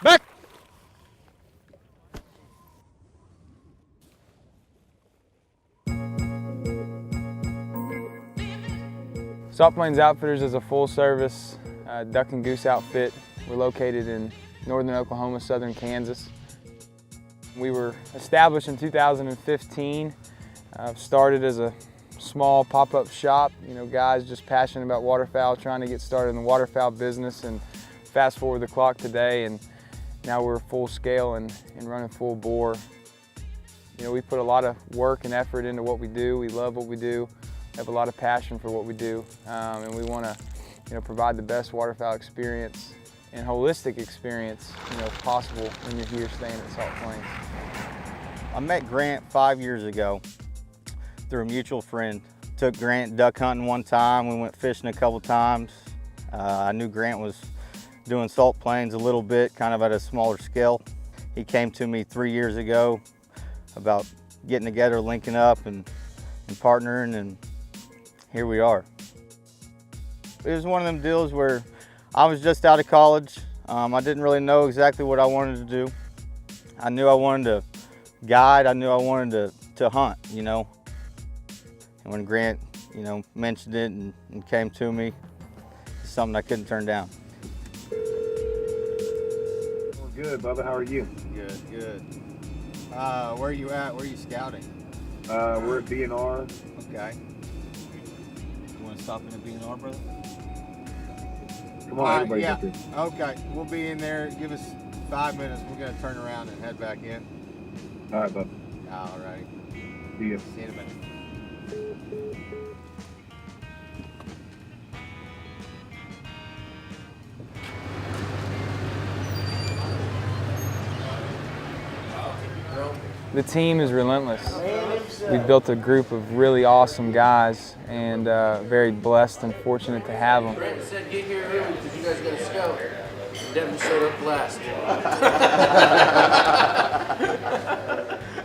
Back! Salt Plains Outfitters is a full-service duck and goose outfit. We're located in northern Oklahoma, southern Kansas. We were established in 2015. Started as a small pop-up shop, guys just passionate about waterfowl, trying to get started in the waterfowl business, and fast forward the clock today, and now we're full scale and running full bore. We put a lot of work and effort into what we do. We love what we do, have a lot of passion for what we do, and we want to provide the best waterfowl experience and holistic experience possible when you're here staying at Salt Plains. I met Grant 5 years ago through a mutual friend. Took Grant duck hunting one time, we went fishing a couple times. I knew Grant was doing Salt Plains a little bit, kind of at a smaller scale. He came to me 3 years ago about getting together, linking up and partnering, and here we are. It was one of them deals where I was just out of college. I didn't really know exactly what I wanted to do. I knew I wanted to guide, I knew I wanted to hunt, And when Grant, mentioned it and came to me, it's something I couldn't turn down. Well, good, Bubba. How are you? Good, good. Where are you at? Where are you scouting? We're at B&R. Okay. You want to stop in at B&R, brother? Come on, everybody. Yeah. Okay, we'll be in there. Give us 5 minutes. We're going to turn around and head back in. All right, Bubba. All right. See you. See you in a minute. The team is relentless. We've built a group of really awesome guys, and very blessed and fortunate to have them. Brent said get here early because you guys got a scout. Devin showed up last.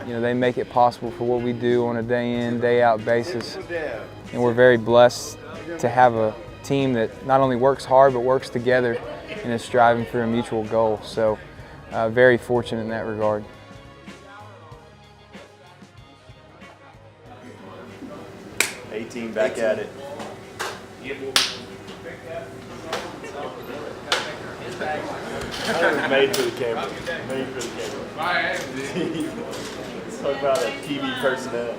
They make it possible for what we do on a day in, day out basis. And we're very blessed to have a team that not only works hard, but works together and is striving for a mutual goal. So very fortunate in that regard. A-team back at it. I was made for the camera. Made for the camera. Let's talk about a TV personnel.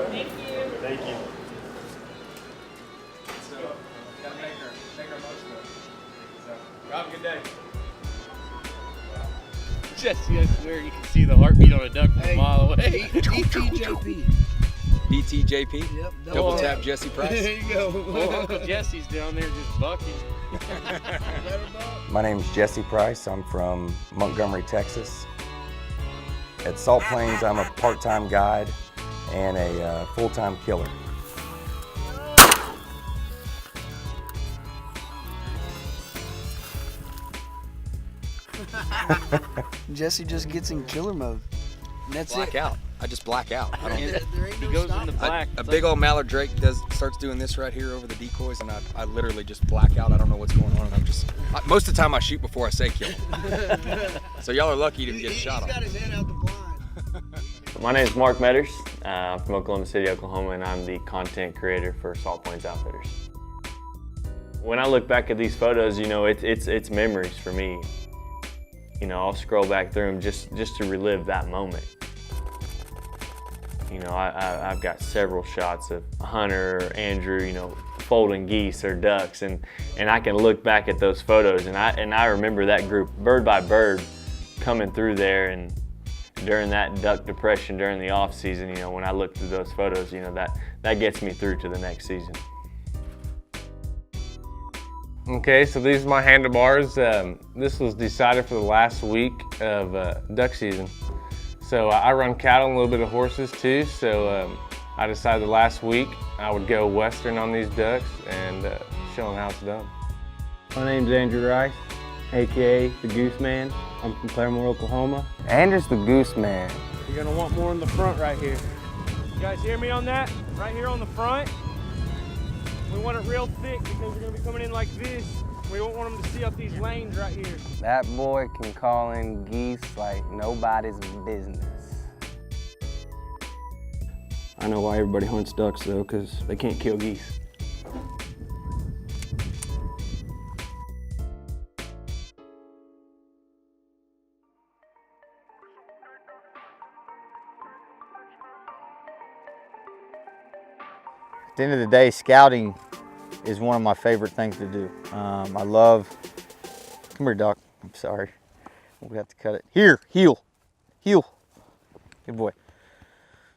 Thank you. Thank you. So, gotta make our most of it. So, have a good day. Jesse, I swear you can see the heartbeat on a duck from a mile away. DTJP. DTJP? Yep. Double tap Jesse Price. There you go. Well, Uncle Jesse's down there just bucking. My name's Jesse Price. I'm from Montgomery, Texas. At Salt Plains, I'm a part-time guide and a full-time killer. Jesse just gets in killer mode. And that's Black it. out. I just black out. I don't. There ain't He no goes stopping. into black. A big old mallard drake starts doing this right here over the decoys, and I literally just black out. I don't know what's going on. Most of the time I shoot before I say kill him. So y'all are lucky you didn't get a shot on. He's got his head out the blind. My name is Mark Metters. I'm from Oklahoma City, Oklahoma, and I'm the content creator for Salt Plains Outfitters. When I look back at these photos, it's memories for me. I'll scroll back through them just to relive that moment. I've got several shots of Hunter or Andrew, folding geese or ducks, and I can look back at those photos, and I remember that group bird by bird coming through there, and during that duck depression during the off season, when I look through those photos, that gets me through to the next season. Okay, so these are my handlebars. This was decided for the last week of duck season. So I run cattle and a little bit of horses too, so I decided the last week I would go western on these ducks and showing how it's done. My name's Andrew Rice, aka the Goose Man. I'm from Claremore, Oklahoma. Andrew's the Goose Man. You're gonna want more in the front right here. You guys hear me on that? Right here on the front. We want it real thick because we're gonna be coming in like this. We don't want them to see up these lanes right here. That boy can call in geese like nobody's business. I know why everybody hunts ducks though, because they can't kill geese. At the end of the day, scouting is one of my favorite things to do. I love, come here, Doc. I'm sorry. We have to cut it. Here, heel. Good boy.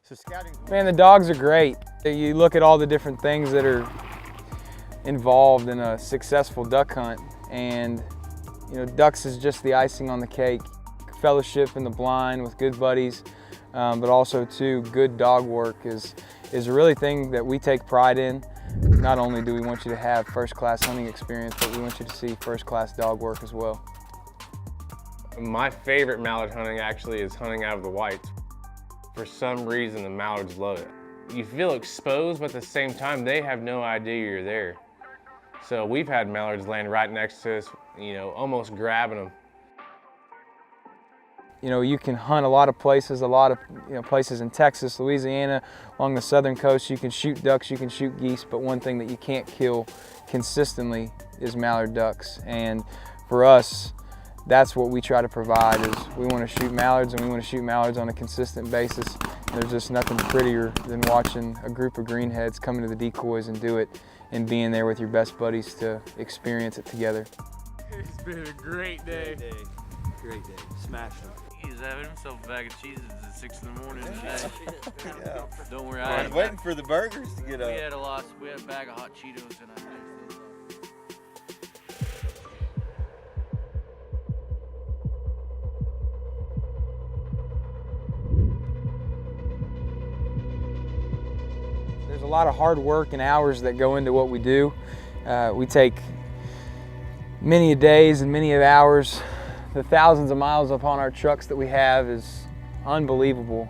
So scouting. Man, the dogs are great. You look at all the different things that are involved in a successful duck hunt, and you know, ducks is just the icing on the cake. Fellowship in the blind with good buddies, but also too, good dog work is a really thing that we take pride in. Not only do we want you to have first-class hunting experience, but we want you to see first-class dog work as well. My favorite mallard hunting actually is hunting out of the whites. For some reason, the mallards love it. You feel exposed, but at the same time, they have no idea you're there. So we've had mallards land right next to us, you know, almost grabbing them. You know, you can hunt a lot of places, places in Texas, Louisiana, along the southern coast. You can shoot ducks, you can shoot geese, but one thing that you can't kill consistently is mallard ducks. And for us, that's what we try to provide, is we want to shoot mallards, and we want to shoot mallards on a consistent basis. There's just nothing prettier than watching a group of greenheads come into the decoys and do it, and being there with your best buddies to experience it together. It's been a great day. Great day. Smashed them. He's having himself a bag of cheeses at 6 in the morning today. Yeah. Don't worry, I was waiting for the burgers to get up. We had a bag of hot Cheetos and I finished those up. There's a lot of hard work and hours that go into what we do. We take many days and many hours. The thousands of miles upon our trucks that we have is unbelievable.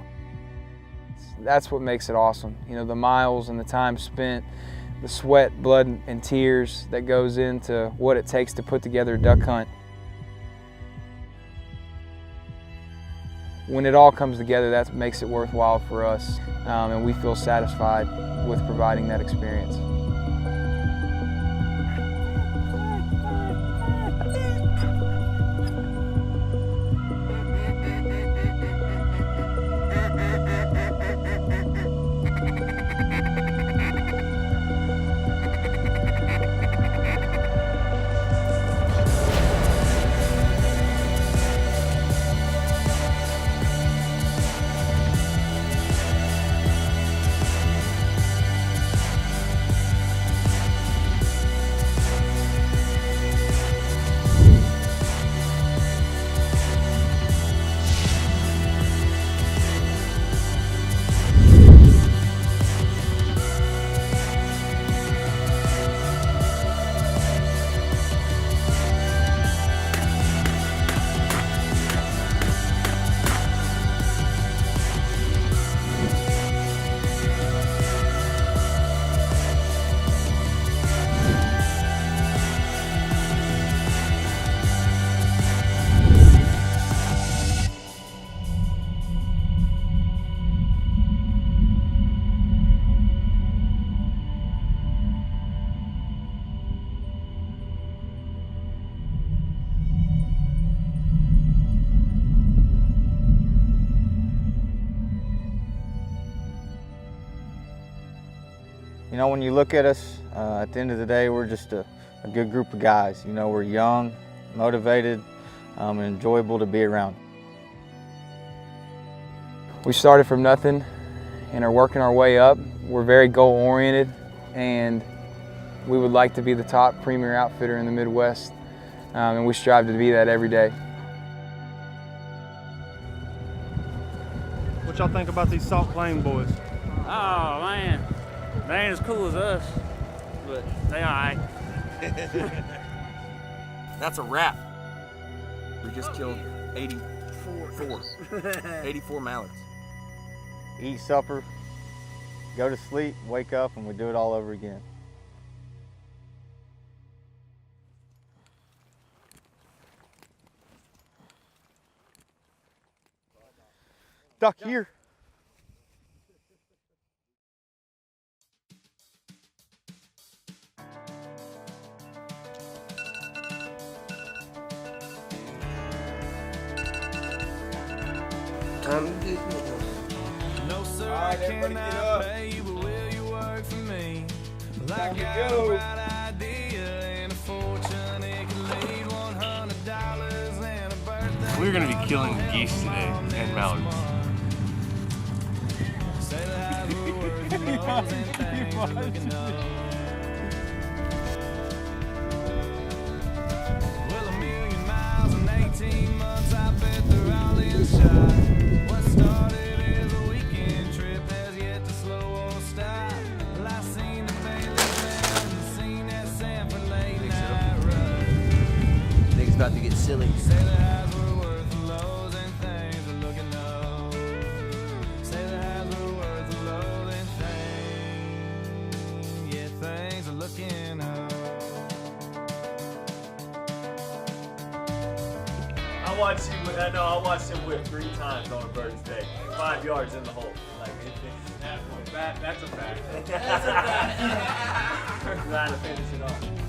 That's what makes it awesome. You know, the miles and the time spent, the sweat, blood, and tears that goes into what it takes to put together a duck hunt. When it all comes together, that makes it worthwhile for us, and we feel satisfied with providing that experience. You know, when you look at us, at the end of the day, we're just a good group of guys. You know, we're young, motivated, and enjoyable to be around. We started from nothing and are working our way up. We're very goal-oriented, and we would like to be the top premier outfitter in the Midwest, and we strive to be that every day. What y'all think about these Salt Plain boys? Oh man, they ain't as cool as us, but they all right. That's a wrap. We just killed 84 mallards. Eat supper, go to sleep, wake up, and we do it all over again. Duck here. No sir, I cannot pay you, but will you work for me? Like I got a bright idea and a fortune, it can lead $100 and a birthday. We're gonna be killing geese today and mallards. Say the house we're worth and those and things are looking up. Well, 1,000,000 miles in 18 months, I bet they're all in shot. What started as a weekend trip has yet to slow or stop. Well, I seen the Bailey Ground and seen that Sanford late night run. Niggas about to get silly. Say the house we're worth the lows and things are looking up. Say the house we're worth the lows and things. Yeah, things are looking up. I watched him whip 3 times on a bird's day. 5 yards in the hole. Like that's a fact. That's a fact. Trying to finish it off.